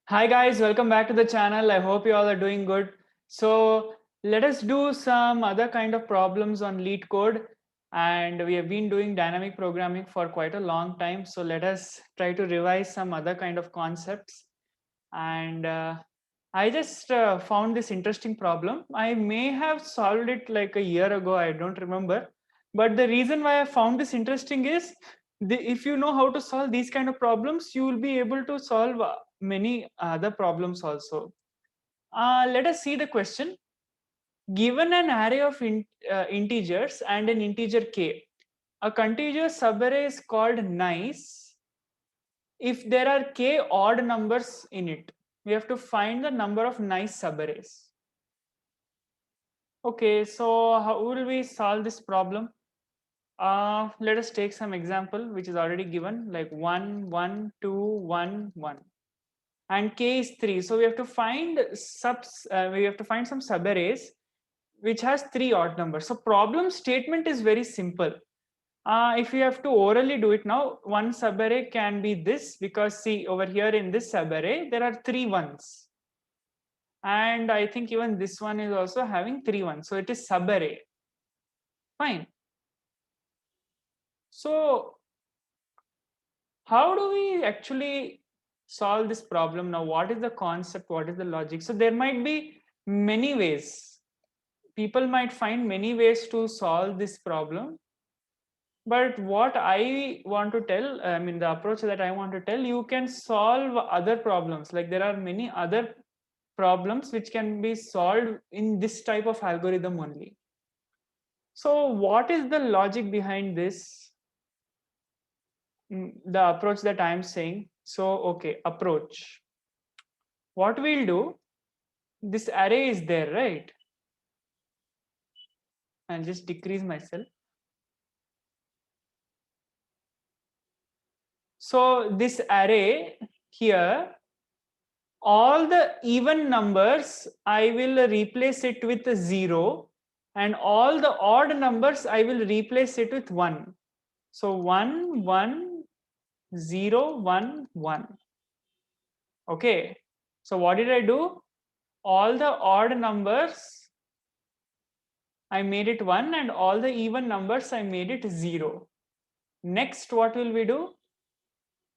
Hi guys, welcome back to the channel. I hope you all are doing good. So let us do some other kind of problems on lead code, and we have been doing dynamic programming for quite a long time. So let us try to revise some other kind of concepts. And I just found this interesting problem. I may have solved it like a year ago, I don't remember. But the reason why I found this interesting is if you know how to solve these kind of problems, you will be able to solve many other problems also. Let us see the question. Given an array of integers and an integer k, a contiguous subarray is called nice if there are k odd numbers in it. We have to find the number of nice subarrays. Okay, so how will we solve this problem? Let us take some example which is already given, like 1, 1, 2, 1, 1. And k is 3. So we have to find some subarrays which has 3 odd numbers. So problem statement is very simple. If you have to orally do it now, one subarray can be this, because see over here in this subarray there are 3 ones, and I think even this one is also having 3 ones, so it is subarray. Fine. So how do we actually solve this problem now? What is the concept? What is the logic? So there might be many ways. People might find many ways to solve this problem. But what I want to tell, I mean, the approach that I want to tell, you can solve other problems. Like there are many other problems which can be solved in this type of algorithm only. So what is the logic behind this? The approach that I am saying. So, okay, approach. What we'll do, this array is there, right? I'll just decrease myself. So this array here, all the even numbers, I will replace it with a 0, and all the odd numbers, I will replace it with 1. So 1, 1, 0, 1, 1. Okay. So what did I do? All the odd numbers, I made it 1, and all the even numbers, I made it 0. Next, what will we do?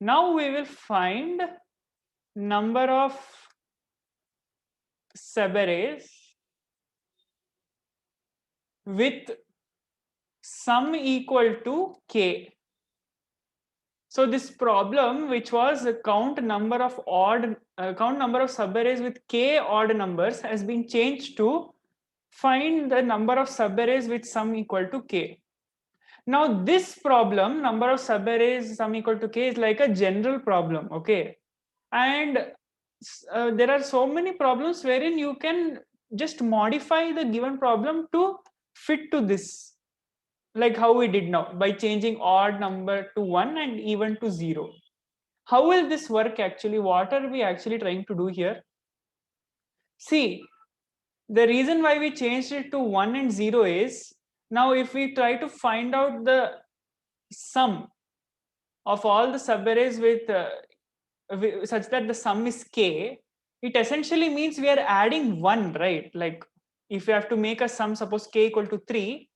Now we will find number of subarrays with sum equal to k. So this problem, which was count number of subarrays with k odd numbers, has been changed to find the number of subarrays with sum equal to k. Now this problem, number of subarrays sum equal to k, is like a general problem, okay? And there are so many problems wherein you can just modify the given problem to fit to this, like how we did now by changing odd number to 1 and even to 0. How will this work actually? What are we actually trying to do here? See, the reason why we changed it to 1 and 0 is, now if we try to find out the sum of all the subarrays with such that the sum is k, it essentially means we are adding 1, right? Like if you have to make a sum, suppose k equal to 3,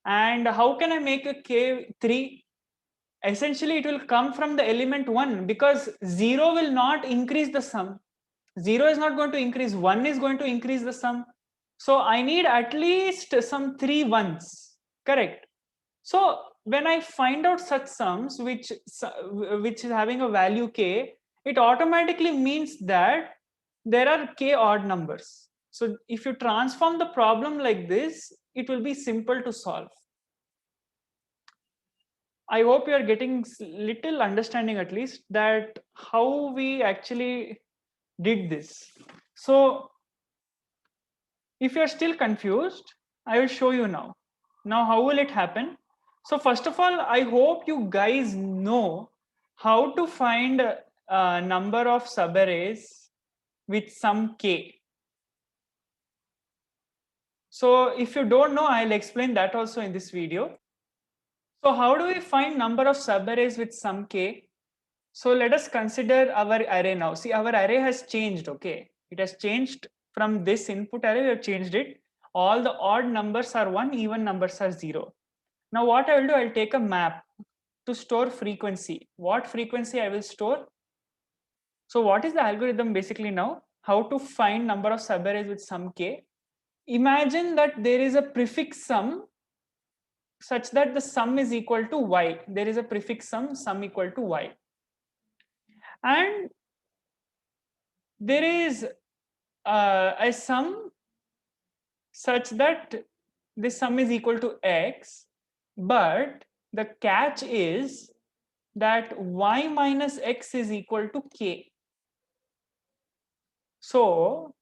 and how can I make a k 3? Essentially it will come from the element 1, because 0 will not increase the sum. 0 is not going to increase, 1 is going to increase the sum. So I need at least some 3 ones, correct? So when I find out such sums which is having a value k, it automatically means that there are k odd numbers. So if you transform the problem like this, it will be simple to solve. I hope you are getting little understanding at least that how we actually did this. So if you are still confused, I will show you now. Now, how will it happen? So first of all, I hope you guys know how to find a number of subarrays with some k. So if you don't know, I'll explain that also in this video. So how do we find number of subarrays with some k? So let us consider our array now. See, our array has changed, okay? It has changed from this input array, we have changed it. All the odd numbers are 1, even numbers are 0. Now what I will do, I'll take a map to store frequency. What frequency I will store? So what is the algorithm basically now? How to find number of subarrays with sum k? Imagine that there is a prefix sum such that the sum is equal to y. There is a prefix sum equal to y. And there is a sum such that this sum is equal to x, but the catch is that y minus x is equal to k. So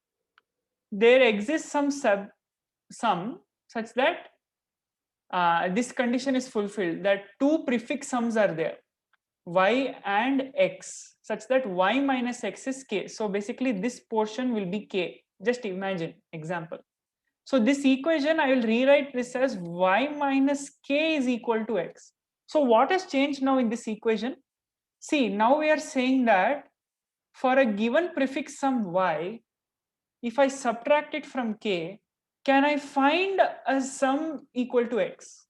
there exists some sum such that this condition is fulfilled, that two prefix sums are there, y and x, such that y minus x is k. So basically this portion will be k. Just imagine, example. So this equation, I will rewrite this as y minus k is equal to x. So what has changed now in this equation? See, now we are saying that for a given prefix sum y, if I subtract it from k, can I find a sum equal to x?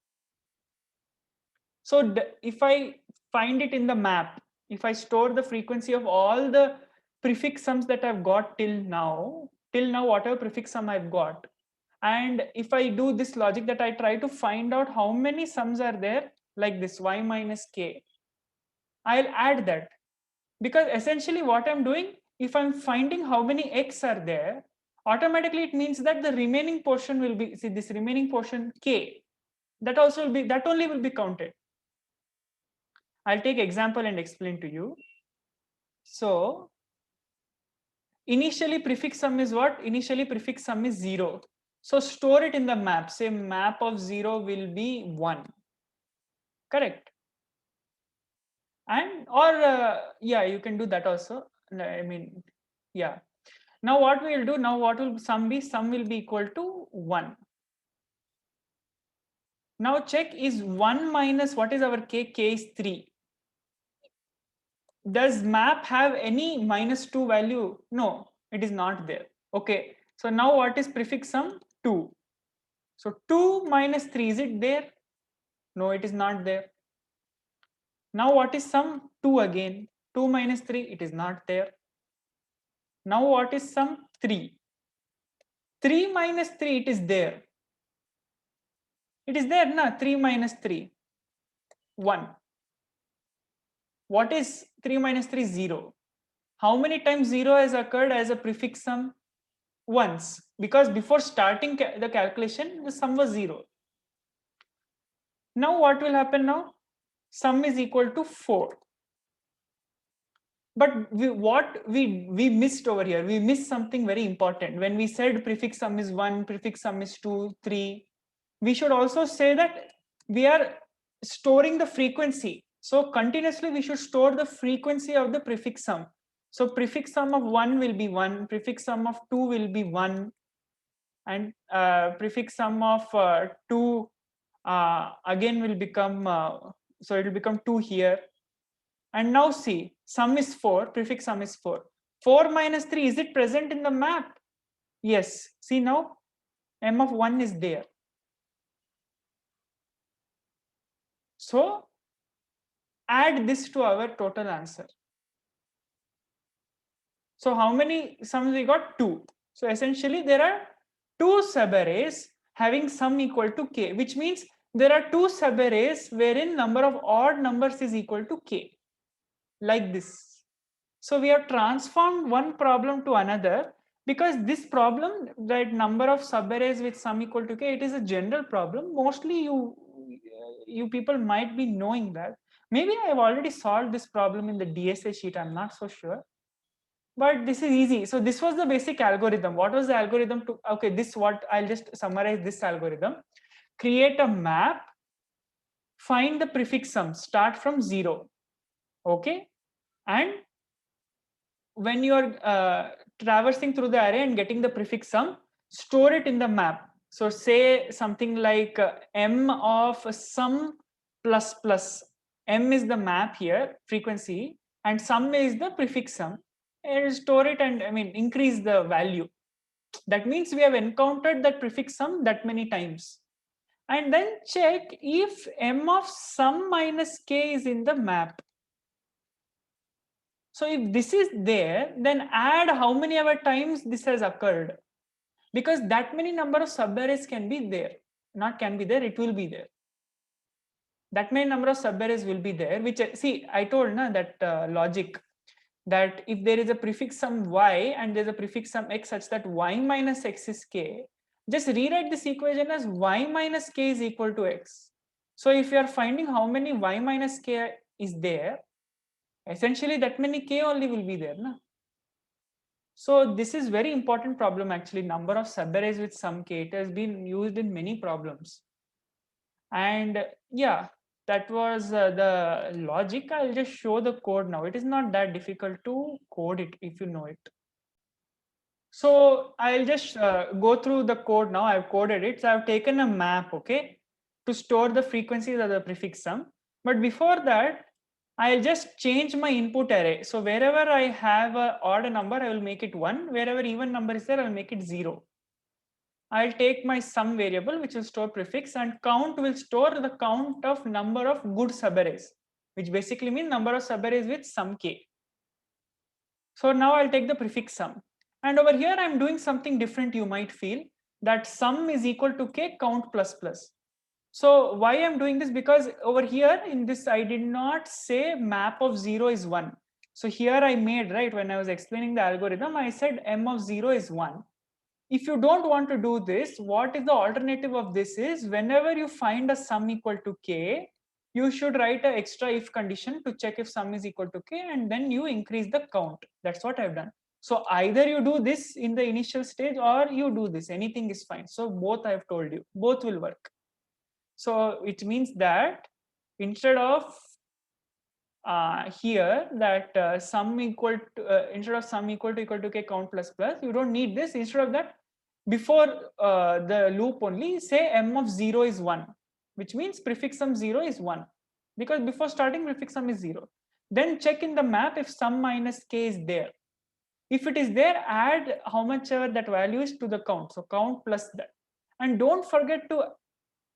So if I find it in the map, if I store the frequency of all the prefix sums that I've got till now whatever prefix sum I've got, and if I do this logic that I try to find out how many sums are there like this y minus k, I'll add that, because essentially what I'm doing, if I'm finding how many x are there, automatically it means that the remaining portion will be, see this remaining portion k, that also will be, that only will be counted. I'll take example and explain to you. So initially prefix sum is what? Initially prefix sum is 0. So store it in the map. Say map of 0 will be 1. Correct? And or yeah, you can do that also. I mean, yeah. Now what we will do? Now what will sum be? Sum will be equal to 1. Now check, is 1 minus what is our k? K is 3. Does map have any minus 2 value? No, it is not there. Okay, so now what is prefix sum? 2. So 2 minus 3, is it there? No, it is not there. Now what is sum? 2 again. 2 minus 3, it is not there. Now what is sum? 3. 3 minus 3, it is there. It is there, na? 3 minus 3, 1. What is 3 minus 3? 0. How many times 0 has occurred as a prefix sum? Once, because before starting the calculation, the sum was 0. Now what will happen now? Sum is equal to 4. But we missed over here, we missed something very important. When we said prefix sum is 1, prefix sum is 2, 3, we should also say that we are storing the frequency. So continuously we should store the frequency of the prefix sum. So prefix sum of 1 will be 1, prefix sum of 2 will be 1, and prefix sum of 2 again will become, so it will become 2 here. And now see, sum is 4, prefix sum is 4. 4 minus 3, is it present in the map? Yes, see now, m of 1 is there. So add this to our total answer. So how many sums we got? 2. So essentially there are 2 subarrays having sum equal to k, which means there are 2 subarrays wherein number of odd numbers is equal to k, like this. So we have transformed one problem to another, because this problem, that number of subarrays with sum equal to k, it is a general problem. Mostly you people might be knowing that. Maybe I have already solved this problem in the DSA sheet, I'm not so sure. But this is easy. So this was the basic algorithm. What was the algorithm to, okay, this what, I'll just summarize this algorithm. Create a map, find the prefix sum, start from 0. Okay. And when you are traversing through the array and getting the prefix sum, store it in the map. So say something like m of sum plus plus. M is the map here, frequency, and sum is the prefix sum, and store it and increase the value. That means we have encountered that prefix sum that many times. And then check if m of sum minus k is in the map. So if this is there, then add how many ever times this has occurred, because that many number of subarrays can be there. Not can be there, it will be there. That many number of subarrays will be there, which, see, I told na that logic, that if there is a prefix sum y and there's a prefix sum x such that y minus x is k, just rewrite this equation as y minus k is equal to x. So if you are finding how many y minus k is there, essentially that many k only will be there, na? So this is very important problem actually, number of subarrays with sum k. It has been used in many problems. And yeah, that was the logic. I'll just show the code now. It is not that difficult to code it if you know it. So I'll just go through the code now. I've coded it. So I've taken a map, okay, to store the frequencies of the prefix sum. But before that, I'll just change my input array. So wherever I have an odd number, I will make it 1. Wherever even number is there, I'll make it 0. I'll take my sum variable, which will store prefix, and count will store the count of number of good subarrays, which basically means number of subarrays with sum k. So now I'll take the prefix sum. And over here, I'm doing something different. You might feel that sum is equal to k count plus plus. So why I'm doing this? Because over here in this, I did not say map of 0 is 1. So here I made, right, when I was explaining the algorithm, I said m of 0 is 1. If you don't want to do this, what is the alternative of this is, whenever you find a sum equal to k, you should write an extra if condition to check if sum is equal to k, and then you increase the count. That's what I've done. So either you do this in the initial stage or you do this, anything is fine. So both I've told you, both will work. So it means that instead of here that sum equal to instead of sum equal to k count plus plus, you don't need this. Instead of that, before the loop only say m of 0 is 1, which means prefix sum 0 is 1, because before starting prefix sum is 0. Then check in the map if sum minus k is there. If it is there, add how much ever that value is to the count. So count plus that, and don't forget to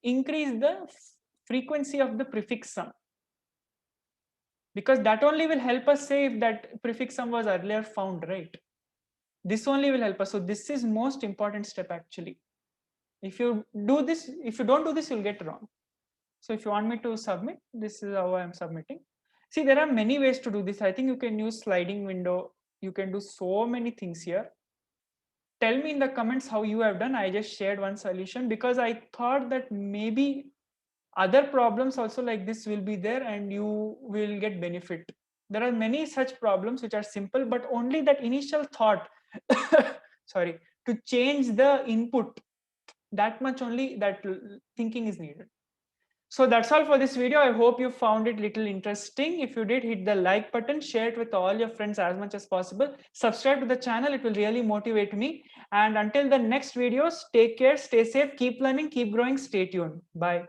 increase the frequency of the prefix sum, because that only will help us say if that prefix sum was earlier found, right? This only will help us. So this is most important step actually. If you do this, if you don't do this, you'll get wrong. So if you want me to submit, this is how I'm submitting. See, there are many ways to do this. I think you can use sliding window. You can do so many things here. Tell me in the comments how you have done. I just shared one solution because I thought that maybe other problems also like this will be there and you will get benefit. There are many such problems which are simple, but only that initial thought, sorry, to change the input, that much only that thinking is needed. So that's all for this video. I hope you found it little interesting. If you did, hit the like button, share it with all your friends as much as possible. Subscribe to the channel. It will really motivate me. And until the next videos, take care, stay safe, keep learning, keep growing, stay tuned. Bye.